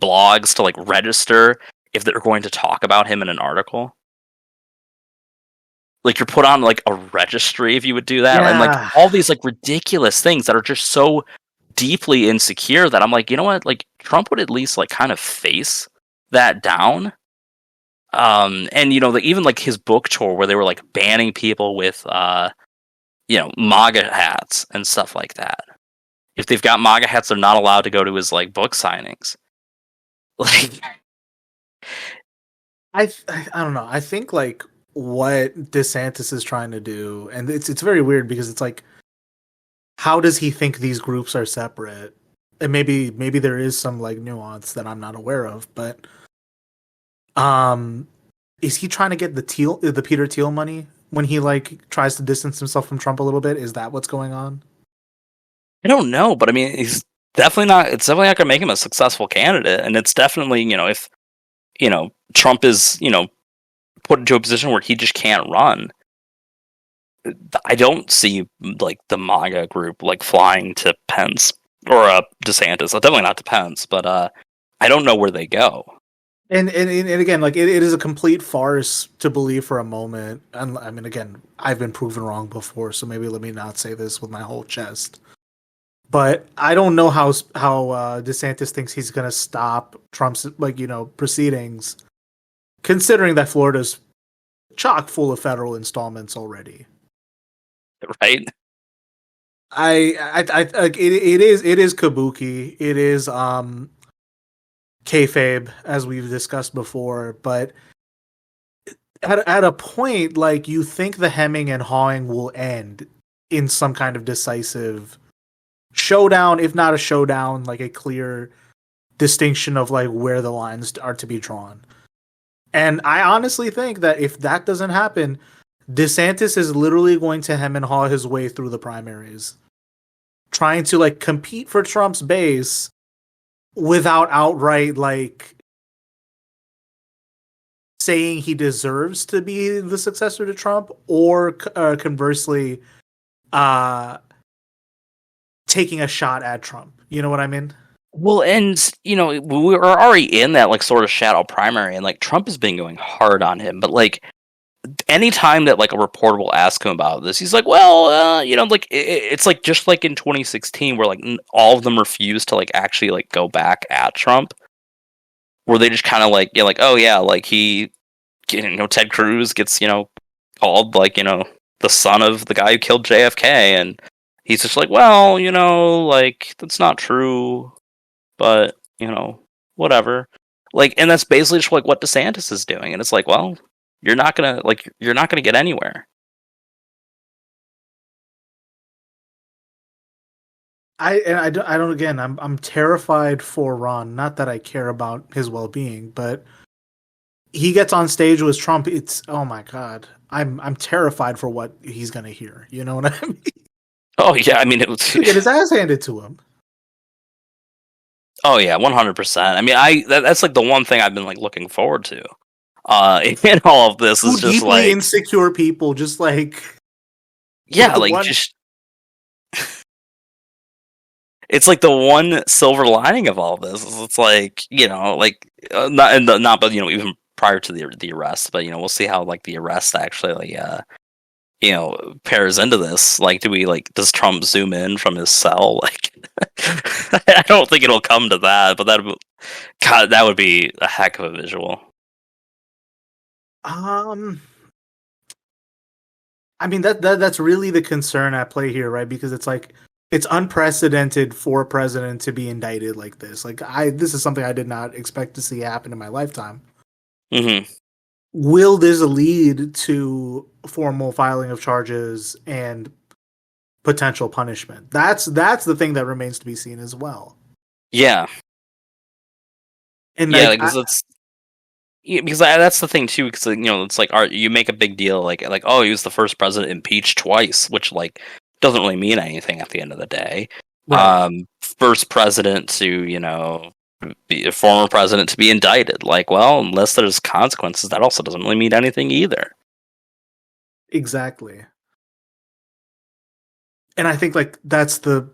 blogs to like register if they're going to talk about him in an article. Like you're put on like a registry if you would do that, and like all these like ridiculous things that are just so deeply insecure that I'm like, you know what, like Trump would at least like kind of face that down. And like even like his book tour where they were like banning people with MAGA hats and stuff like that. If they've got MAGA hats, they're not allowed to go to his like book signings. Like, I don't know. I think like what DeSantis is trying to do, and it's very weird because it's like, how does he think these groups are separate? And maybe there is some like nuance that I'm not aware of, but Is he trying to get the Peter Thiel money when he like tries to distance himself from Trump a little bit? Is that what's going on? I don't know, but I mean, he's definitely not. It's definitely not going to make him a successful candidate, and it's definitely if Trump is put into a position where he just can't run. I don't see like the MAGA group like flying to Pence or DeSantis. Definitely not to Pence, but I don't know where they go. And again, like it is a complete farce to believe for a moment. And I mean, again, I've been proven wrong before, so maybe let me not say this with my whole chest. But I don't know how DeSantis thinks he's going to stop Trump's proceedings, considering that Florida's chock full of federal installments already. Right? It is kabuki. It is kayfabe, as we've discussed before. But at a point, like, you think the hemming and hawing will end in some kind of decisive showdown, if not a showdown, like a clear distinction of like where the lines are to be drawn. And I honestly think that if that doesn't happen, DeSantis is literally going to hem and haw his way through the primaries, trying to like compete for Trump's base without outright like saying he deserves to be the successor to Trump, or conversely, taking a shot at Trump. You know what I mean? Well, and we're already in that like sort of shadow primary, and like Trump has been going hard on him, but like anytime that like a reporter will ask him about this, he's like, well, like it's like just like in 2016 where like all of them refused to like actually like go back at Trump, where they just kind of like like, oh yeah, like he Ted Cruz gets called like the son of the guy who killed JFK, and he's just like, well, like that's not true, but whatever. Like, and that's basically just like what DeSantis is doing, and it's like, well, you're not gonna get anywhere. I don't again, I'm terrified for Ron. Not that I care about his well-being, but he gets on stage with Trump. It's, oh my god, I'm terrified for what he's gonna hear. You know what I mean? Oh yeah, I mean it was get his ass handed to him. Oh yeah, 100%. I mean, that's like the one thing I've been like looking forward to. In all of this is just deeply like insecure people, just like like just. It's like the one silver lining of all of this. It's like not but even prior to the arrest, but we'll see how like the arrest actually pairs into this. Like, does Trump zoom in from his cell? Like, I don't think it'll come to that, but that would be a heck of a visual. I mean that's really the concern at play here, right? Because it's like it's unprecedented for a president to be indicted like this. Like this is something I did not expect to see happen in my lifetime. Mm-hmm. Will this lead to formal filing of charges and potential punishment? That's the thing that remains to be seen as well. Yeah. And yeah, because that's the thing too. Because it's like, you make a big deal like oh, he was the first president impeached twice, which like doesn't really mean anything at the end of the day. Right. First president to be a former president to be indicted. Like, well, unless there's consequences, that also doesn't really mean anything either. Exactly. And I think like that's the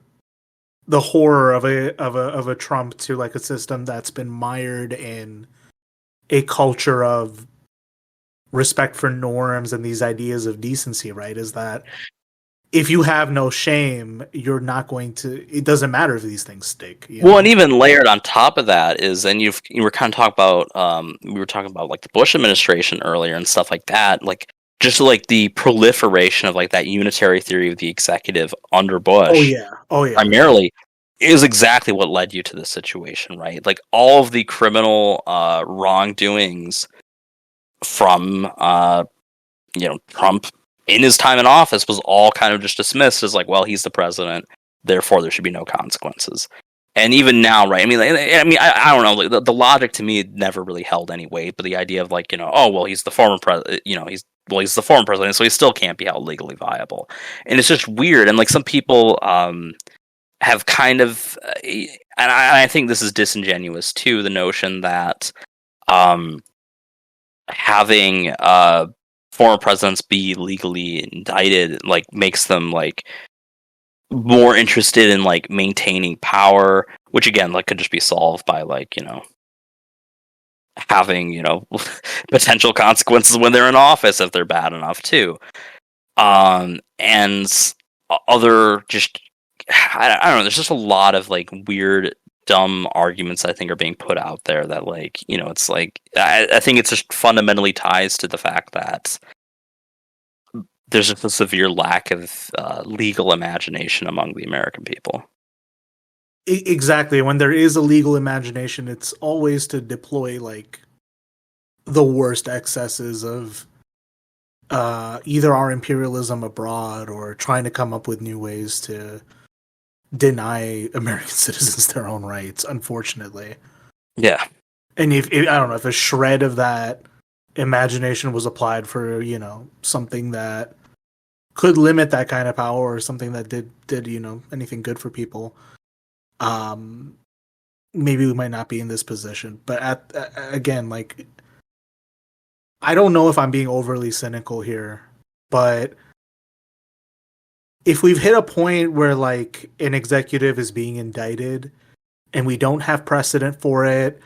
horror of a Trump to like a system that's been mired in a culture of respect for norms and these ideas of decency, right? Is that if you have no shame, you're not going to. It doesn't matter if these things stick. Well, and even layered on top of that is, and you were kind of talking about, we were talking about like the Bush administration earlier and stuff like that, like just like the proliferation of like that unitary theory of the executive under Bush. Oh yeah. Primarily is exactly what led you to this situation, right? Like all of the criminal wrongdoings from Trump in his time in office was all kind of just dismissed as like, well, he's the president, therefore there should be no consequences. And even now, right? I don't know. Like, the logic to me never really held any weight, but the idea of like, oh well, he's the former president. He's the former president, so he still can't be held legally viable. And it's just weird. And like some people have kind of, and I think this is disingenuous too. The notion that having former presidents be legally indicted like makes them like more interested in like maintaining power, which again like could just be solved by like having potential consequences when they're in office if they're bad enough too. And other just I don't know. There's just a lot of like weird, dumb arguments I think are being put out there that like it's like I think it's just fundamentally ties to the fact that there's just a severe lack of legal imagination among the American people. Exactly. When there is a legal imagination, it's always to deploy like the worst excesses of either our imperialism abroad or trying to come up with new ways to deny American citizens their own rights, unfortunately. Yeah. And if I don't know, if a shred of that imagination was applied for, something that could limit that kind of power or something that did anything good for people, maybe we might not be in this position. But again, like, I don't know if I'm being overly cynical here, but if we've hit a point where like an executive is being indicted and we don't have precedent for it,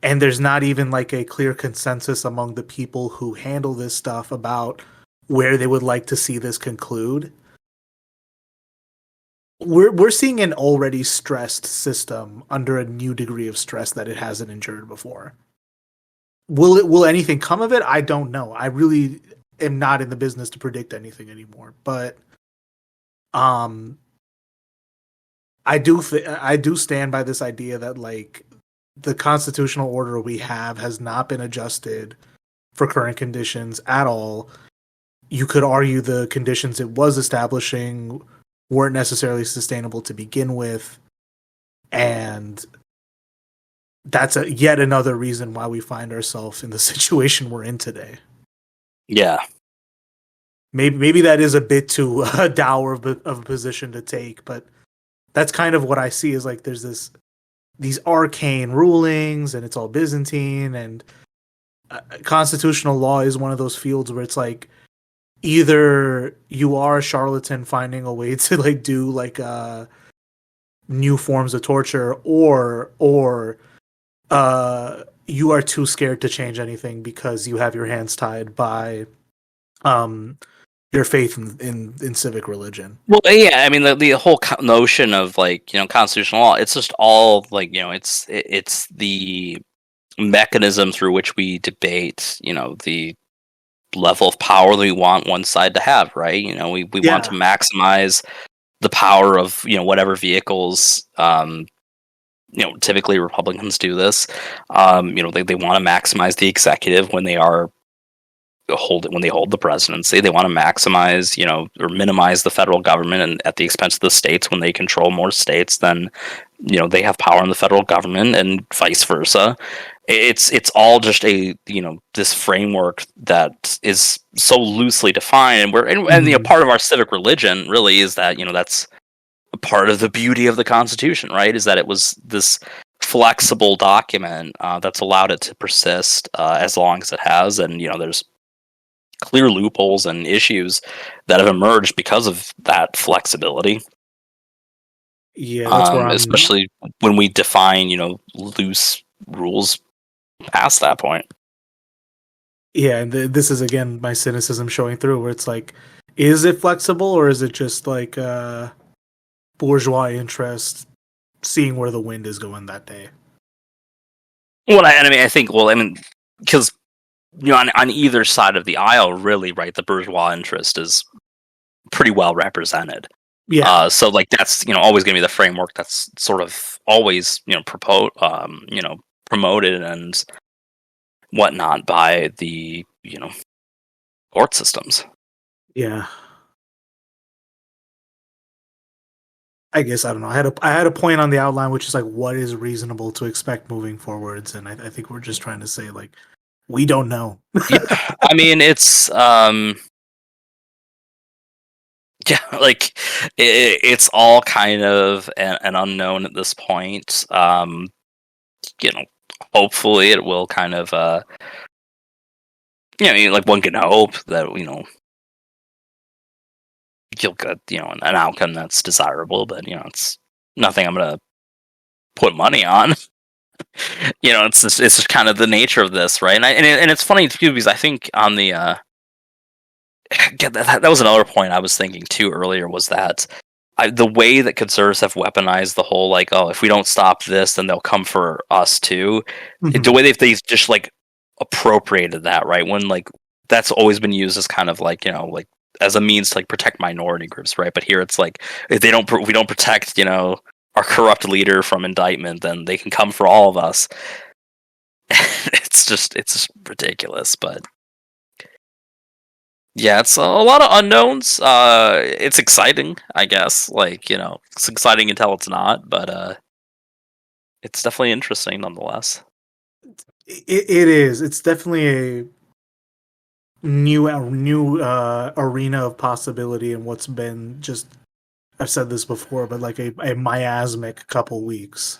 and there's not even like a clear consensus among the people who handle this stuff about where they would like to see this conclude, we're seeing an already stressed system under a new degree of stress that it hasn't endured before. Will anything come of it? I don't know. I really am not in the business to predict anything anymore. But I do stand by this idea that like the constitutional order we have has not been adjusted for current conditions at all. You could argue the conditions it was establishing weren't necessarily sustainable to begin with, and that's yet another reason why we find ourselves in the situation we're in today. Yeah. Maybe that is a bit too dour of a position to take, but that's kind of what I see is like there's these arcane rulings and it's all Byzantine, and constitutional law is one of those fields where it's like either you are a charlatan finding a way to like do like new forms of torture, or you are too scared to change anything because you have your hands tied by your faith in civic religion. Well, yeah, I mean the whole notion of like constitutional law, it's just all like it's the mechanism through which we debate the level of power that we want one side to have, right? We want to maximize the power of whatever vehicles. Typically Republicans do this. They want to maximize the executive when they hold the presidency. They want to maximize, or minimize the federal government, and at the expense of the states. When they control more states, then they have power in the federal government, and vice versa. It's all just this framework that is so loosely defined, and part of our civic religion really is that that's part of the beauty of the Constitution, right? Is that it was this flexible document that's allowed it to persist as long as it has, and there's clear loopholes and issues that have emerged because of that flexibility. Yeah, that's where especially when we define loose rules past that point. Yeah, and this is again my cynicism showing through, where it's like, is it flexible or is it just like bourgeois interest seeing where the wind is going that day? Well, I think because on either side of the aisle, really, right, the bourgeois interest is pretty well represented. Yeah. So like that's always going to be the framework that's sort of always promoted and whatnot by the court systems. Yeah. I guess I don't know. I had a point on the outline, which is like, what is reasonable to expect moving forwards, and I think we're just trying to say like, we don't know. Yeah, I mean it's yeah, like it's all kind of an unknown at this point. You know, hopefully it will kind of like one can hope that you'll get an outcome that's desirable, but it's nothing I'm gonna put money on. It's just kind of the nature of this, right? And it's funny too because I think on the that was another point I was thinking too earlier was that the way that conservatives have weaponized the whole like, oh, if we don't stop this, then they'll come for us too. The way they just like appropriated that, right? When like that's always been used as kind of like like as a means to like protect minority groups, right? But here it's like if we don't protect our corrupt leader from indictment, then they can come for all of us. It's just ridiculous, but yeah, it's a lot of unknowns. It's exciting, I guess. Like it's exciting until it's not, but it's definitely interesting nonetheless. It is. It's definitely a new arena of possibility, and what's been just. I've said this before, but like a miasmic couple weeks.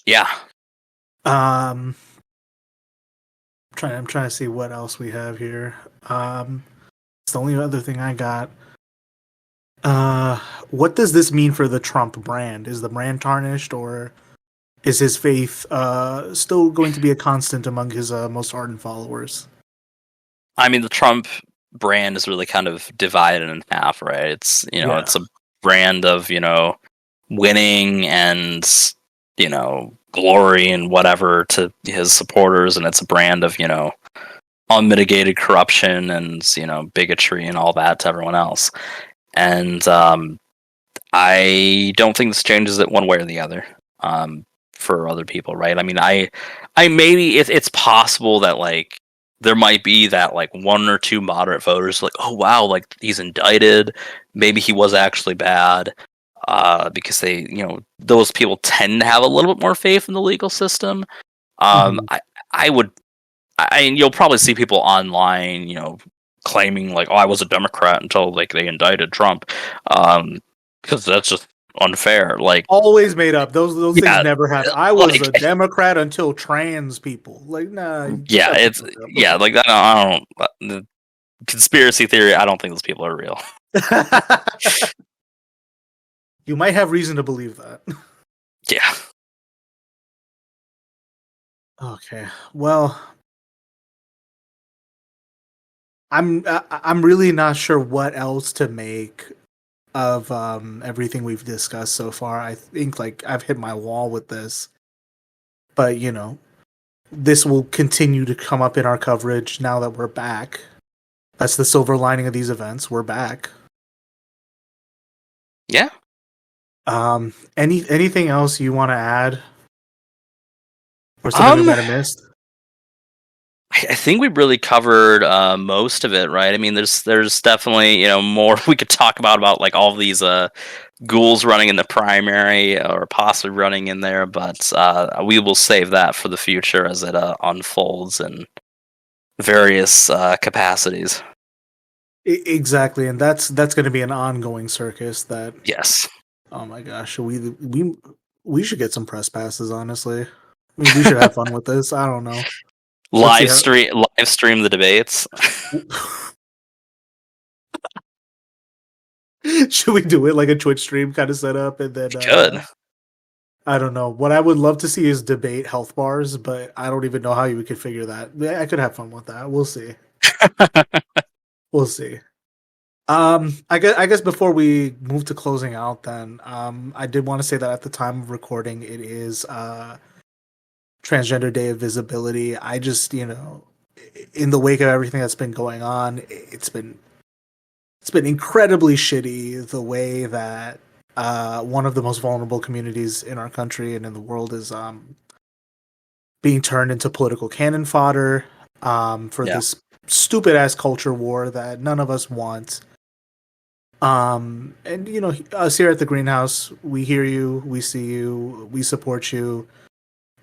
Yeah. I'm trying to see what else we have here. It's the only other thing I got. What does this mean for the Trump brand? Is the brand tarnished, or is his faith still going to be a constant among his most ardent followers? I mean, the Trump brand is really kind of divided in half, right? It's it's a brand of winning and glory and whatever to his supporters, and it's a brand of unmitigated corruption and bigotry and all that to everyone else. And I don't think this changes it one way or the other for other people, right? I mean, I maybe it's possible that like there might be that like one or two moderate voters like, oh wow, like he's indicted, maybe he was actually bad, because they those people tend to have a little bit more faith in the legal system. I would, and you'll probably see people online claiming like, oh, I was a Democrat until like they indicted Trump, because that's just unfair. Like always made up. Those things never happen. I was like, a Democrat until trans people. Like nah. Yeah, it's like I don't the conspiracy theory. I don't think those people are real. You might have reason to believe that. Yeah. Okay. Well, I'm really not sure what else to make of everything we've discussed so far. I think like I've hit my wall with this. But this will continue to come up in our coverage now that we're back. That's the silver lining of these events. We're back. Yeah. Anything else you want to add? Or something that I missed? I think we really covered most of it, right? I mean, there's definitely more we could talk about like all of these ghouls running in the primary or possibly running in there, but we will save that for the future as it unfolds in various capacities. Exactly, and that's going to be an ongoing circus. That yes. Oh my gosh, we should get some press passes. Honestly, I mean, we should have fun with this. I don't know. Live stream the debates. Should we do it like a Twitch stream kind of setup, and then Good. I don't know. What I would love to see is debate health bars, but I don't even know how you could figure that. I could have fun with that. We'll see. We'll see. I guess before we move to closing out, then I did want to say that at the time of recording, it is Transgender Day of Visibility. I just in the wake of everything that's been going on, it's been incredibly shitty the way that one of the most vulnerable communities in our country and in the world is being turned into political cannon fodder for this stupid ass culture war that none of us want. And us here at the greenhouse, we hear you, we see you, we support you.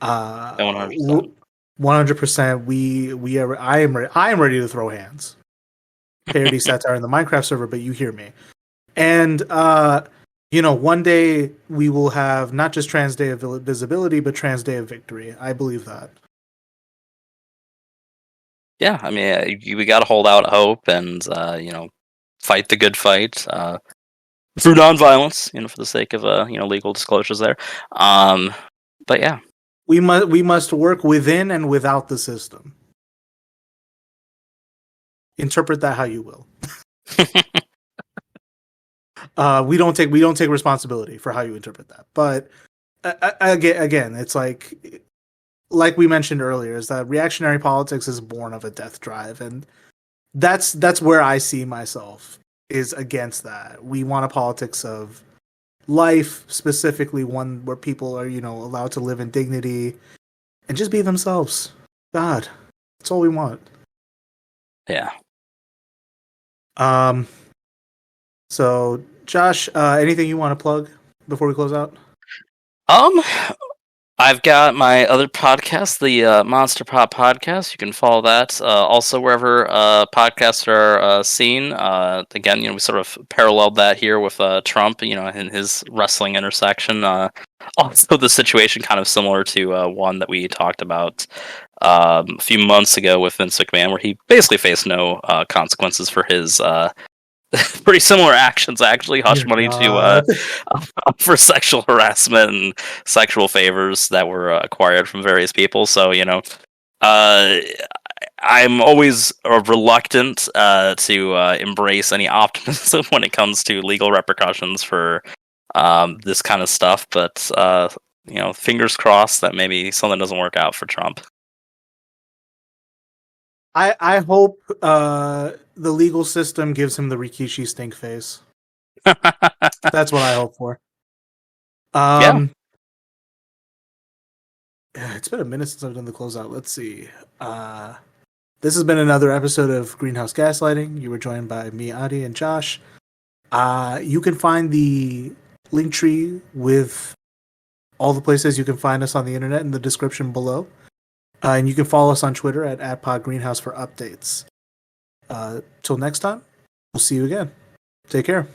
100%. 100%. We are. I am ready to throw hands. Parody satire in the Minecraft server, but you hear me. And one day we will have not just Trans Day of Visibility, but Trans Day of Victory. I believe that. Yeah, I mean, we got to hold out hope and fight the good fight through nonviolence. For the sake of legal disclosures there. But yeah, we must work within and without the system. Interpret that how you will. We don't take responsibility for how you interpret that. But again, it's like we mentioned earlier, is that reactionary politics is born of a death drive, and that's where I see myself, is against that. We want a politics of life, specifically one where people are allowed to live in dignity and just be themselves. God, that's all we want. Yeah. So Josh, anything you want to plug before we close out? I've got my other podcast, the MonsterPop podcast. You can follow that. Also, wherever podcasts are seen. Again, we sort of paralleled that here with Trump, in his wrestling intersection. Also, the situation kind of similar to one that we talked about a few months ago with Vince McMahon, where he basically faced no consequences for his pretty similar actions, actually. Hush money to for sexual harassment and sexual favors that were acquired from various people. So I'm always reluctant to embrace any optimism when it comes to legal repercussions for this kind of stuff. But fingers crossed that maybe something doesn't work out for Trump. I hope the legal system gives him the Rikishi stink face. That's what I hope for. Yeah. It's been a minute since I've done the closeout. Let's see. This has been another episode of Greenhouse Gaslighting. You were joined by me, Adi, and Josh. You can find the link tree with all the places you can find us on the internet in the description below. And you can follow us on Twitter at @PodGreenhouse for updates. Till next time, we'll see you again. Take care.